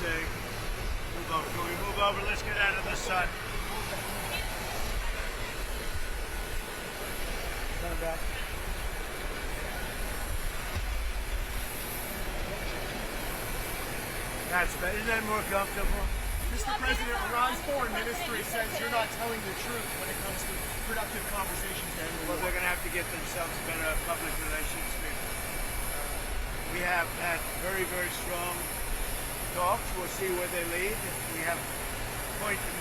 move over. Can we move over? Let's get out of the sun. Turn back. That's better. Isn't that more comfortable? Mr. President, Iran's foreign ministry says you're not telling the truth when it comes to productive conversations. Well, they're going to have to get themselves better public relations people. We have had very, very strong talks. We'll see where they lead. We have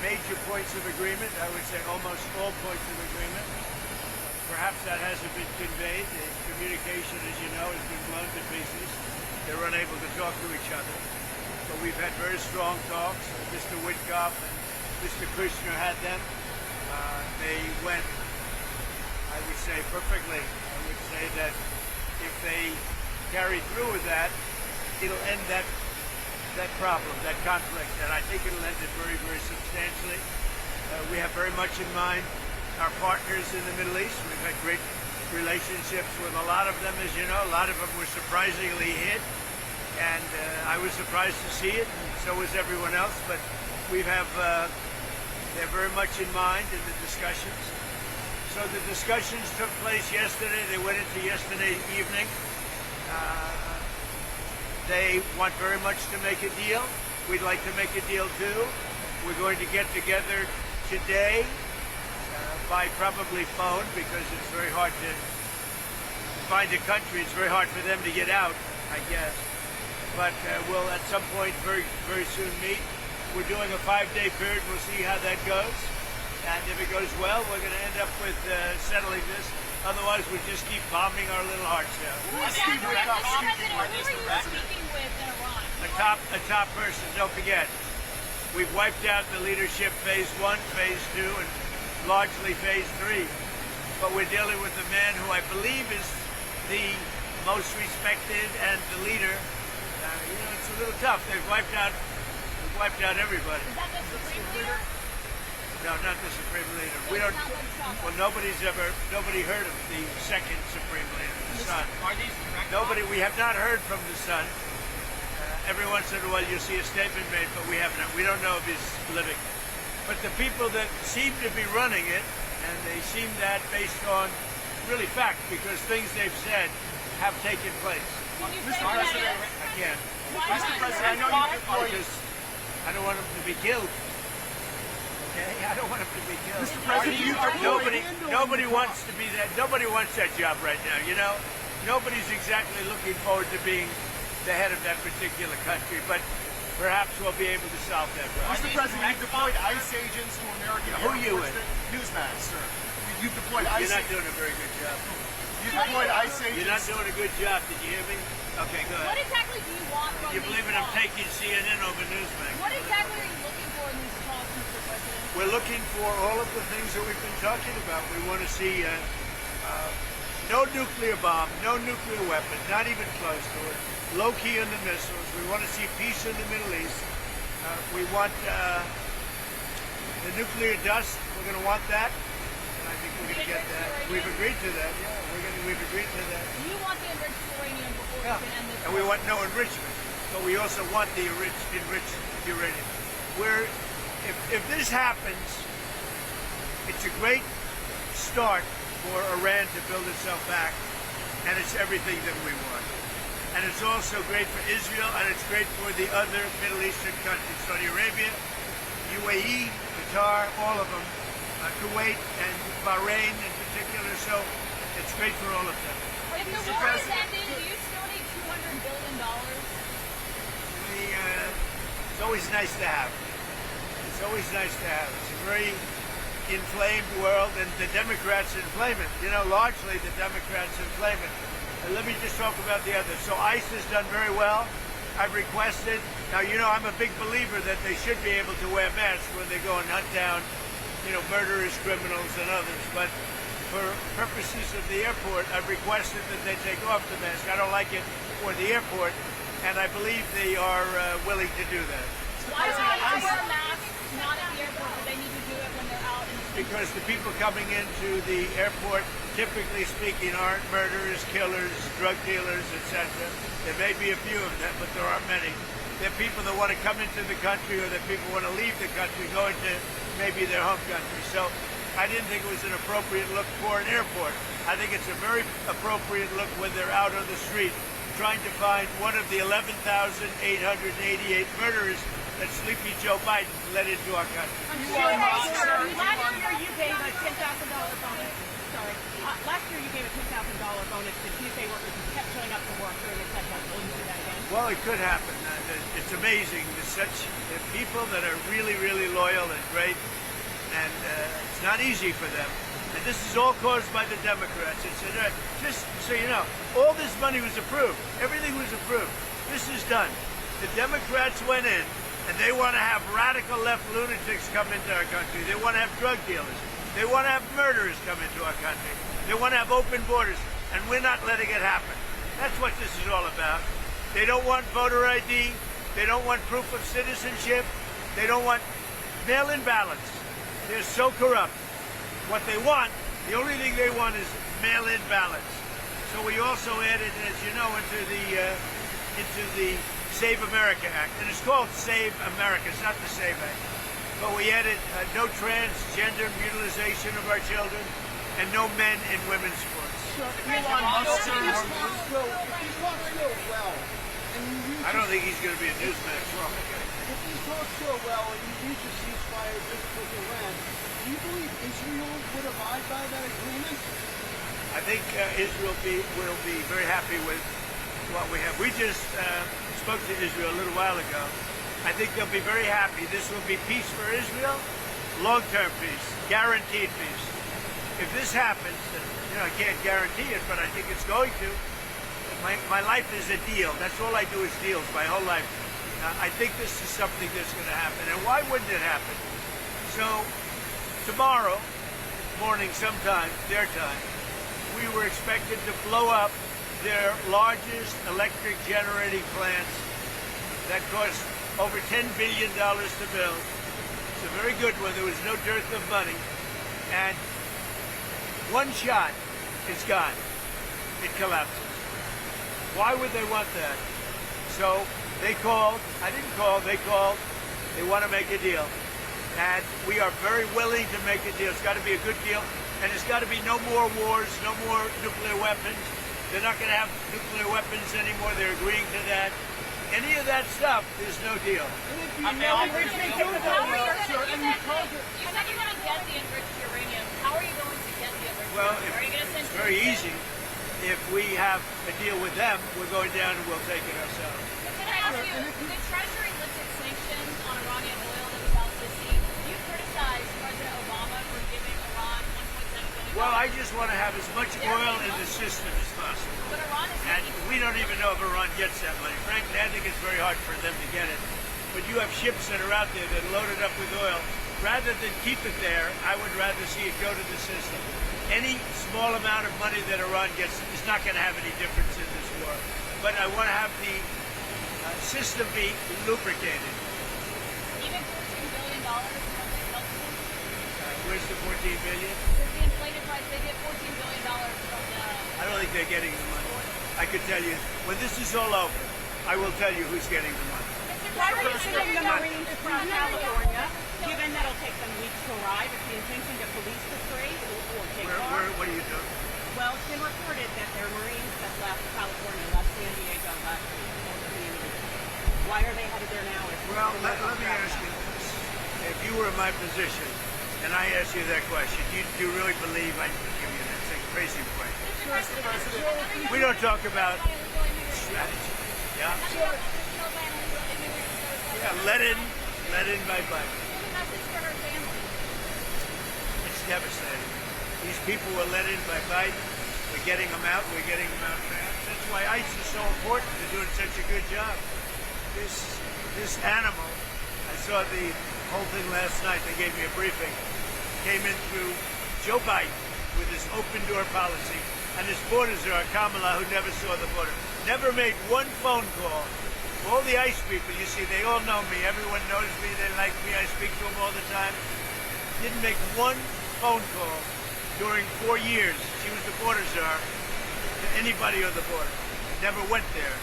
major points of agreement. I would say almost all points of agreement. Perhaps that hasn't been conveyed. The communication, as you know, has been blown to pieces. They're unable to talk to each other. But we've had very strong talks. Mr. Witkoff and Mr. Kushner had them. They went, I would say, perfectly. I would say that if they carry through with that, it'll end that problem, that conflict. And I think it'll end it very, very substantially. We have very much in mind our partners in the Middle East. We've had great relationships with a lot of them, as you know. A lot of them were surprisingly hit. And I was surprised to see it, and so was everyone else. But we have, they're very much in mind in the discussions. So the discussions took place yesterday. They went into yesterday evening. They want very much to make a deal. We'd like to make a deal too. We're going to get together today by probably phone because it's very hard to find a country. It's very hard for them to get out, I guess. But we'll at some point very, very soon meet. We're doing a 5-day period. We'll see how that goes. And if it goes well, we're going to end up with settling this. Otherwise, we just keep bombing our little hearts out. Who are you speaking with in Iran? A top person. Don't forget, we've wiped out the leadership phase 1, phase 2, and largely phase 3. But we're dealing with a man who I believe is the most respected and the leader. It's a little tough. They've wiped out everybody. Is that the Supreme Leader? No, not the Supreme Leader. We don't. Well, nobody heard of the second Supreme Leader, the son. Are these direct? Nobody. We have not heard from the son. Every once in a while, you see a statement made, but we have not. We don't know if he's living. But the people that seem to be running it, and they seem that based on really fact, because things they've said have taken place. Mr. President, Again, Mr. President, I know you deployed. I don't want him to be killed. Okay, I don't want him to be killed. Mr. President, you deployed. Nobody wants to be that. Nobody wants that job right now. You know, nobody's exactly looking forward to being the head of that particular country. But perhaps we'll be able to solve that problem. Mr. President, you've deployed ICE agents to American Who are you airports. with? Newsmax, sir. You've deployed ICE. You're not doing a very good job. You deployed ICE agents. You're not doing a good job. Did you hear me? Okay, go What ahead. exactly do you want from You these believe in I'm talks? taking CNN over Newsmax? What exactly are you looking for in these talks, Mr. President? We're looking for all of the things that we've been talking about. We want to see no nuclear bomb, no nuclear weapon, not even close to it. Low key on the missiles. We want to see peace in the Middle East. We want the nuclear dust. We're going to want that. And I think we're going to get that. We've agreed to that. Yeah, we've agreed to that. You want the enriched uranium before Yeah. you can end this And we war. want no enrichment. But we also want the enriched uranium. If this happens, it's a great start for Iran to build itself back, and it's everything that we want. And it's also great for Israel, and it's great for the other Middle Eastern countries, Saudi Arabia, UAE, Qatar, all of them, Kuwait and Bahrain in particular. So it's great for all of them. If the war is ending, do you still need $200 billion? It's always nice to have. It's always nice to have. It's a very inflamed world, and the Democrats inflame it. You know, largely the Democrats inflame it. And let me just talk about the others. So ICE has done very well. I've requested. Now, you know, I'm a big believer that they should be able to wear masks when they go and hunt down, you know, murderers, criminals, and others. But for purposes of the airport, I've requested that they take off the mask. I don't like it for the airport, and I believe they are willing to do that. Why do they wear masks not at the airport, but they need to do it when they're out in the street? Because the people coming into the airport typically speaking, aren't murderers, killers, drug dealers, etc. There may be a few of them, but there aren't many. They're people that want to come into the country, or that people want to leave the country, go into maybe their home country. So I didn't think it was an appropriate look for an airport. I think it's a very appropriate look when they're out on the street trying to find one of the 11,888 murderers that Sleepy Joe Biden let into our country. Last year you gave a $10,000 bonus. Sorry. Last year you gave a $10,000 bonus to TSA workers who kept showing up to work during the shutdown. Will you do that again? Well, it could happen. It's amazing. There's people that are really, really loyal and great, and it's not easy for them. And this is all caused by the Democrats. Just so you know, all this money was approved. Everything was approved. This is done. The Democrats went in, and they want to have radical left lunatics come into our country. They want to have drug dealers. They want to have murderers come into our country. They want to have open borders, and we're not letting it happen. That's what this is all about. They don't want voter ID. They don't want proof of citizenship. They don't want mail-in ballots. They're so corrupt. What they want, the only thing they want is mail-in ballots. So we also added, as you know, into the Save America Act. And it's called Save America. It's not the Save Act. But we added no transgender mutilization of our children and no men in women's sports. I don't think he's going to be a newsman. If he talks so well and he reaches ceasefire just with Iran, do you believe Israel would abide by that agreement? I think Israel will be very happy with what we have. We just spoke to Israel a little while ago. I think they'll be very happy. This will be peace for Israel, long-term peace, guaranteed peace. If this happens, and, I can't guarantee it, but I think it's going to. My life is a deal. That's all I do is deals, my whole life. I think this is something that's going to happen. And why wouldn't it happen? So tomorrow morning sometime, their time, we were expected to blow up their largest electric generating plants that cost over $10 billion to build. It's a very good one. There was no dearth of money. And one shot, it's gone. It collapses. Why would they want that? So they called. I didn't call. They called. They want to make a deal. And we are very willing to make a deal. It's got to be a good deal. And it's got to be no more wars, no more nuclear weapons. They're not going to have nuclear weapons anymore. They're agreeing to that. Any of that stuff, there's no deal. You said you're going to get the enriched uranium. How are you going to get the enriched Well, uranium? Are you going to send it's very easy. If we have a deal with them, we're going down and we'll take it ourselves. Can I ask you, the Treasury lifted sanctions on Iranian oil that was out this week. You criticized President Obama for giving Iran $1.7 billion. Well, I just want to have as much oil in the system as possible. But Iran is And we don't even know if Iran gets that money. Frankly, I think it's very hard for them to get it. But you have ships that are out there that are loaded up with oil. Rather than keep it there, I would rather see it go to the system. Any small amount of money that Iran gets is not going to have any difference in this war. But I want to have the system be lubricated. even $14 billion from the health system. Where's the $14 billion? There's the inflated price. They get $14 billion from the. I don't think they're getting the money. I could tell you, when this is all over, I will tell you who's getting the money. Why are you sending the Marines from California, given that it'll take them weeks to arrive? Is the intention to police the strait or take off? What are you doing? Well, it's been reported that there are Marines that left California, left San Diego last week. Why are they headed there now? Well, let me ask you this. If you were in my position, and I asked you that question, do you really believe I could give you that? It's a crazy question. We don't talk about strategy. Yeah? Yeah, let in by Biden. It's devastating. These people were let in by Biden. We're getting them out. We're getting them out fast. That's why ICE is so important. They're doing such a good job. This animal, I saw the whole thing last night. They gave me a briefing. Came in through Joe Biden with his open door policy, and his border czar, Kamala, who never saw the border, never made one phone call. All the ICE people, you see, they all know me. Everyone knows me. They like me. I speak to them all the time. Didn't make one phone call during 4 years. She was the border czar to anybody on the border. Never went there.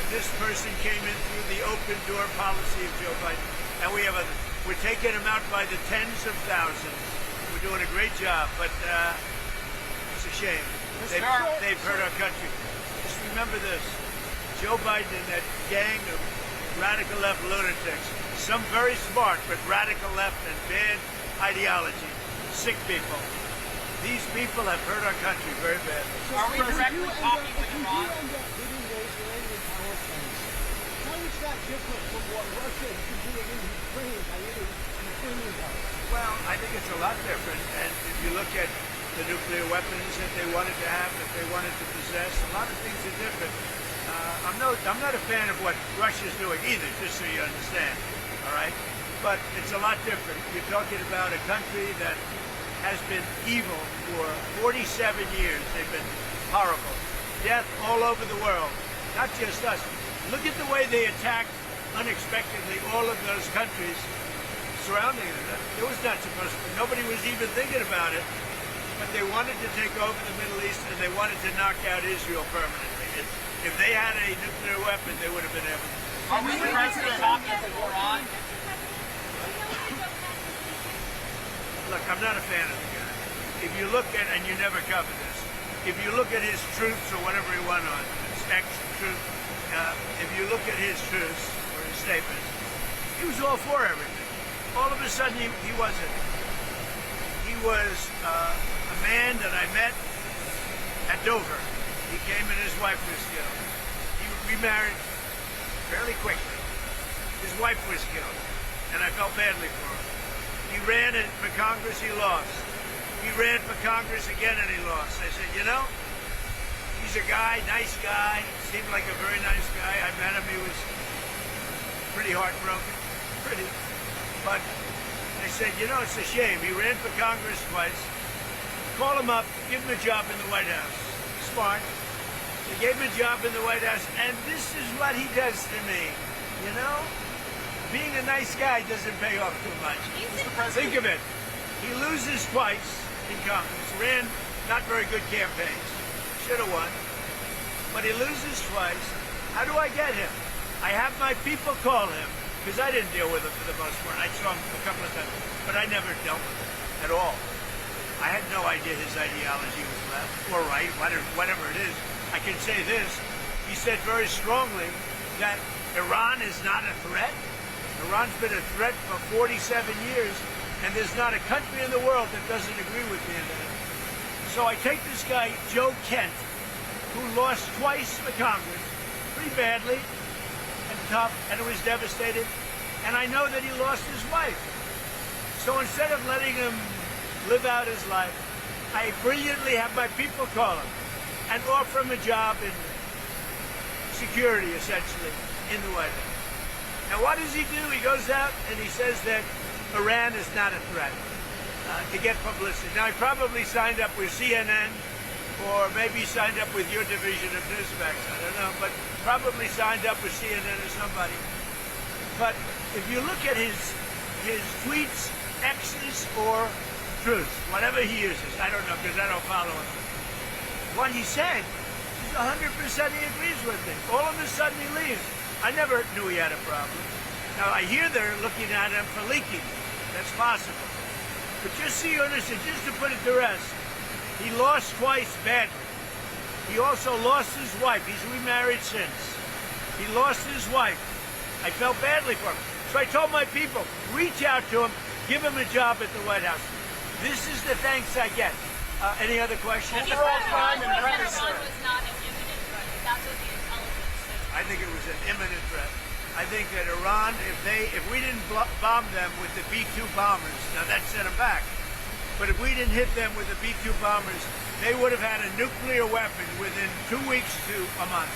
This person came in through the open door policy of Joe Biden, and we have others. We're taking them out by the tens of thousands. We're doing a great job, but it's a shame. They've hurt our country. Just remember this. Joe Biden and that gang of radical left lunatics, some very smart, but radical left and bad ideology, sick people. These people have hurt our country very badly. Are we directly talking with If you do Iran? end up hitting those Iranian power plants, how is that different from what Russia is doing in Ukraine by hitting Ukrainian power plants? Well, I think it's a lot different. And if you look at the nuclear weapons that they wanted to have, that they wanted to possess, a lot of things are different. I'm not a fan of what Russia's doing either, just so you understand. All right, but it's a lot different. You're talking about a country that has been evil for 47 years. They've been horrible. Death all over the world, not just us. Look at the way they attacked unexpectedly all of those countries surrounding them. It was not supposed to. Nobody was even thinking about it, but they wanted to take over the Middle East and they wanted to knock out Israel permanently. If they had a nuclear weapon, they would have been able to. Are we directly talking with Iran? Look, I'm not a fan of the guy. If you look at, and you never cover this, if you look at his truths or whatever he went on, his ex-truth, if you look at his truths or his statements, he was all for everything. All of a sudden, he wasn't. He was a man that I met at Dover. He came and his wife was killed. He remarried fairly quickly. His wife was killed, and I felt badly for him. He ran for Congress, he lost. He ran for Congress again and he lost. I said, you know, he's a guy, nice guy, seemed like a very nice guy. I met him, he was pretty heartbroken, pretty. But I said, you know, it's a shame. He ran for Congress twice. Call him up, give him a job in the White House. Smart. They gave him a job in the White House, and this is what he does to me, you know? Being a nice guy doesn't pay off too much. Think of it. He loses twice in Congress. Ran not very good campaigns. Should have won. But he loses twice. How do I get him? I have my people call him, because I didn't deal with him for the most part. I saw him a couple of times, but I never dealt with him at all. I had no idea his ideology was left or right, whatever it is. I can say this. He said very strongly that Iran is not a threat. Iran's been a threat for 47 years, and there's not a country in the world that doesn't agree with me on that. So I take this guy, Joe Kent, who lost twice for Congress, pretty badly and tough, and it was devastated, and I know that he lost his wife. So instead of letting him live out his life, I brilliantly have my people call him and offer him a job in security, essentially, in the White House. Now, what does he do? He goes out and he says that Iran is not a threat to get publicity. Now, he probably signed up with CNN or maybe signed up with your division of Newsmax. I don't know, but probably signed up with CNN or somebody. But if you look at his tweets, X's or truths, whatever he uses, I don't know because I don't follow him. What he said, 100% he agrees with it. All of a sudden he leaves. I never knew he had a problem. Now I hear they're looking at him for leaking. That's possible. But just so you understand, just to put it to rest, he lost twice badly. He also lost his wife. He's remarried since. He lost his wife. I felt badly for him. So I told my people, reach out to him, give him a job at the White House. This is the thanks I get. Any other questions? Federal crime and Iran register. was not an imminent threat. That's what the intelligence said. I think it was an imminent threat. I think that Iran, if we didn't bomb them with the B-2 bombers, now that set them back. But if we didn't hit them with the B-2 bombers, they would have had a nuclear weapon within 2 weeks to a month.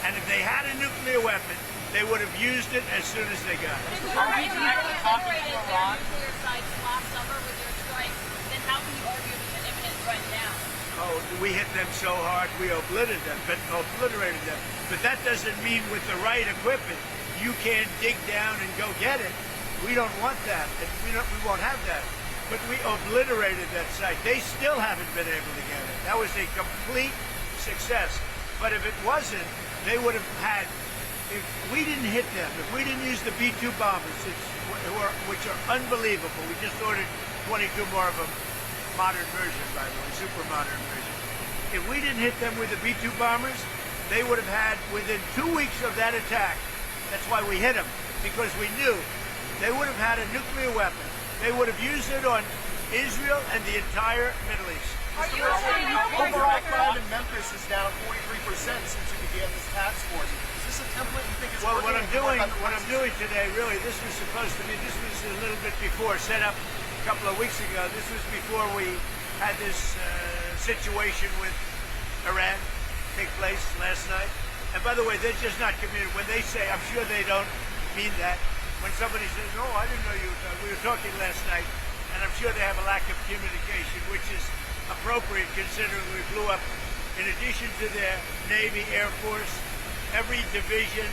And if they had a nuclear weapon, they would have used it as soon as they got it. If Are we directly talking to their Iran? nuclear sites last summer with your strikes, then how can you argue with an imminent threat now? Oh, we hit them so hard, we obliterated them. But that doesn't mean with the right equipment, you can't dig down and go get it. We don't want that. We won't have that. but we obliterated that site. They still haven't been able to get it. That was a complete success. But if it wasn't, they would have had, if we didn't hit them, if we didn't use the B-2 bombers, which are unbelievable. We just ordered 22 more of them, modern version, by the way, super modern version. If we didn't hit them with the B-2 bombers, they would have had, within 2 weeks of that attack, that's why we hit them, because we knew they would have had a nuclear weapon. They would have used it on Israel and the entire Middle East. Are you saying Overall crime in Memphis is down 43% since you began this task force. Is this a template you think is Well, working? what I'm doing today, really, this was supposed to be, this was a little bit before, set up a couple of weeks ago. This was before we had this situation with Iran take place last night. And by the way, they're just not committed. When they say, I'm sure they don't mean that. When somebody says, oh, I didn't know we were talking last night, and I'm sure they have a lack of communication, which is appropriate considering we blew up, in addition to their Navy, Air Force, every division,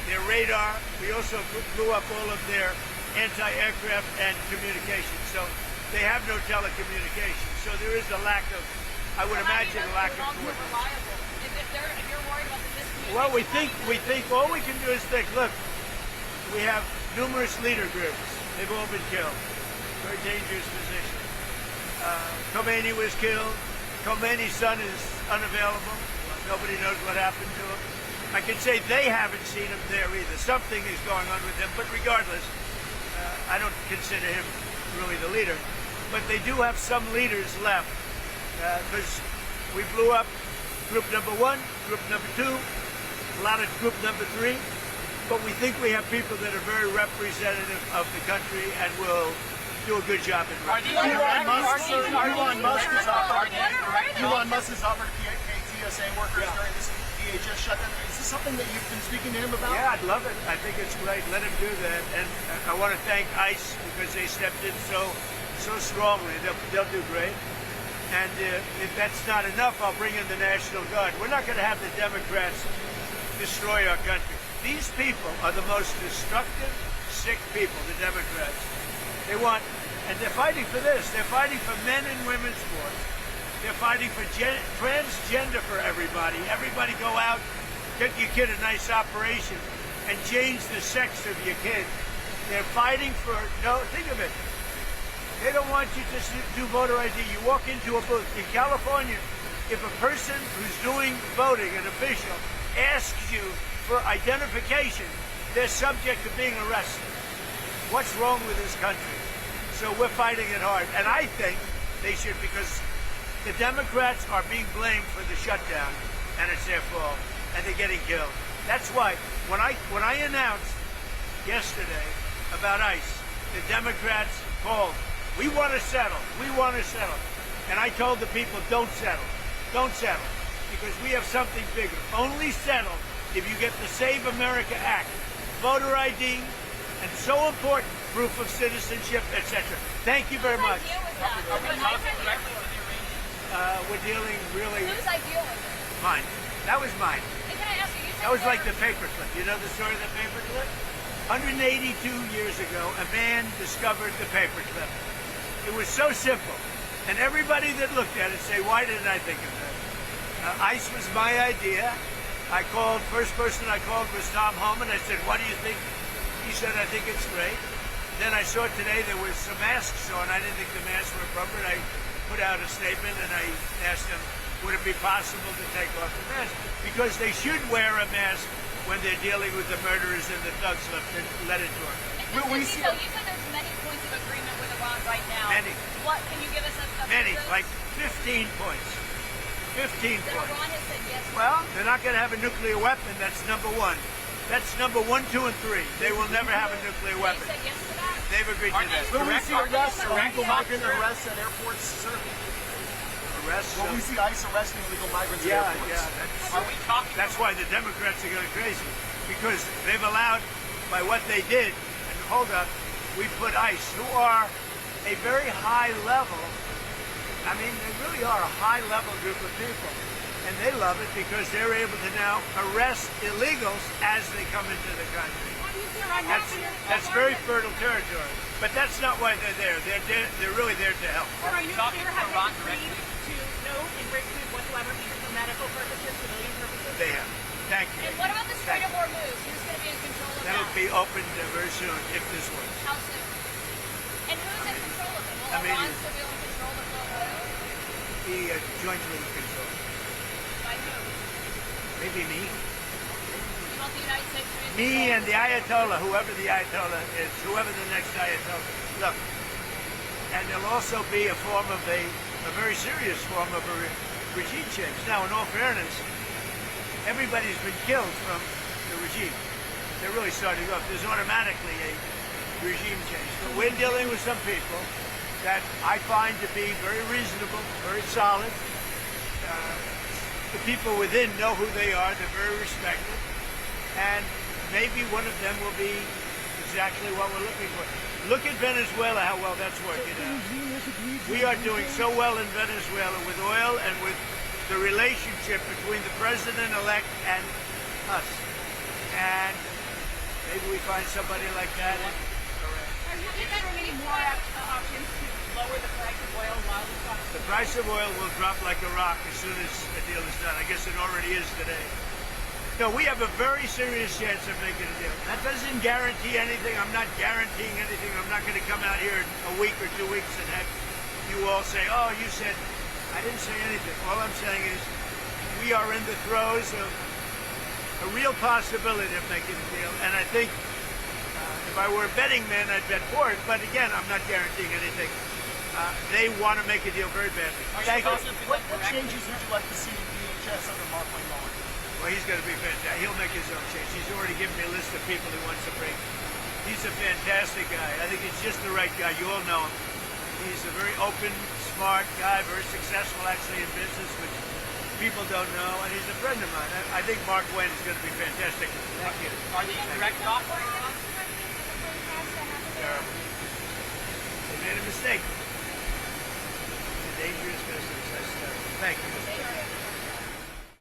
their radar. We also blew up all of their anti-aircraft and communications. So they have no telecommunications. So there is a lack of, I would imagine, a lack of coordination. reliable? If you're worried about the miscommunication. Well, we think all we can do is think, look, we have numerous leader groups. They've all been killed. Very dangerous position. Khomeini was killed. Khomeini's son is unavailable. Nobody knows what happened to him. I can say they haven't seen him there either. Something is going on with him, but regardless, I don't consider him really the leader. But they do have some leaders left, because we blew up group number 1, group number 2, a lot of group number 3. But we think we have people that are very representative of the country and will do a good job in representing. Elon Musk is offered TSA workers during this DHS shutdown. Is this something that you've been speaking to him about? Yeah, I'd love it. I think it's great. Let him do that. And I want to thank ICE because they stepped in so strongly. They'll do great. And if that's not enough, I'll bring in the National Guard. We're not going to have the Democrats destroy our country. These people are the most destructive, sick people, the Democrats. They want, and they're fighting for this. They're fighting for men and women's sports. They're fighting for transgender for everybody. Everybody go out, get your kid a nice operation, and change the sex of your kid. They're fighting for, no, think of it. They don't want you to do voter ID. You walk into a booth. In California, if a person who's doing voting, an official, asks you for identification, they're subject to being arrested. What's wrong with this country? So we're fighting it hard. And I think they should, because the Democrats are being blamed for the shutdown, and it's their fault, and they're getting killed. That's why when I announced yesterday about ICE, the Democrats called. We want to settle. We want to settle. And I told the people, don't settle. Don't settle. Because we have something bigger. Only settle if you get the Save America Act, voter ID, and so important, proof of citizenship, etc. Thank you very much. We're dealing really... Whose idea was it? Mine. That was mine. And can I ask you, That was like the paperclip. You know the story of the paperclip? 182 years ago, a man discovered the paperclip. It was so simple. And everybody that looked at it say, why didn't I think of that? ICE was my idea. First person I called was Tom Homan. I said, what do you think? He said, I think it's great. Then I saw today there was some masks on. I didn't think the masks were appropriate. I put out a statement and I asked them, would it be possible to take off the mask? Because they should wear a mask when they're dealing with the murderers and the thugs left and let it work. You said there's many points of agreement with Iran right now. Many. What, can you give us a Many, list? like 15 points. 15 That points. Iran has said yes. Well, they're not going to have a nuclear weapon. That's number 1. That's number 1, 2, and 3. They will never have a nuclear They weapon. said yes to that? They've agreed to that. Will we see arrests, illegal migrant arrests at airports, sir? Arrests. Will we see ICE arresting illegal migrants at Yeah, airports? yeah. That's why the Democrats are going crazy. Because they've allowed, by what they did, and hold up, we put ICE, who are a very high level, I mean, they really are a high level group of people. and they love it because they're able to now arrest illegals as they come into the country. That's very fertile territory. But that's not why they're there. They're really there to help. Sir, are you clear have they agreed to no enrichment whatsoever, even for medical purposes, civilian purposes? They have. Thank you. And what about the Strait of Hormuz? Who's going to be in control of that? That'll be opened very soon if this works. How soon? And who's in control of it? Will Iran Immediately. still be able to control the flow of oil? Be jointly controlled. By who? Maybe me. You want the United States to be in Me control and of the Ayatollah, whoever the Ayatollah is, whoever the next Ayatollah. Look, and there'll also be a form of a very serious form of a regime change. Now, in all fairness, everybody's been killed from the regime. They're really starting off. There's automatically a regime change. But we're dealing with some people that I find to be very reasonable, very solid. The people within know who they are. They're very respected. And maybe one of them will be exactly what we're looking for. Look at Venezuela, how well that's working out. We are doing so well in Venezuela with oil and with the relationship between the president-elect and us. And maybe we find somebody like that in Iran. Are you considering any more options to lower the price of oil while the cost The price of oil will drop like a rock as soon as the deal is done. I guess it already is today. No, we have a very serious chance of making a deal. That doesn't guarantee anything. I'm not guaranteeing anything. I'm not going to come out here in a week or 2 weeks and have you all say, oh, you said, I didn't say anything. All I'm saying is we are in the throes of a real possibility of making a deal. And I think if I were a betting man, I'd bet for it. But again, I'm not guaranteeing anything. They want to make a deal very badly. Thank you. What changes would you like to see in DHS under Mark Wayne? Well, he's going to be fantastic. He'll make his own change. He's already given me a list of people he wants to bring. He's a fantastic guy. I think he's just the right guy. You all know him. He's a very open, smart guy, very successful actually in business, which people don't know, and he's a friend of mine. I think Mark Wayne is going to be fantastic. Thank you. Are you direct talk? Terrible. They made a mistake. It's a dangerous business. That's terrible. Thank you.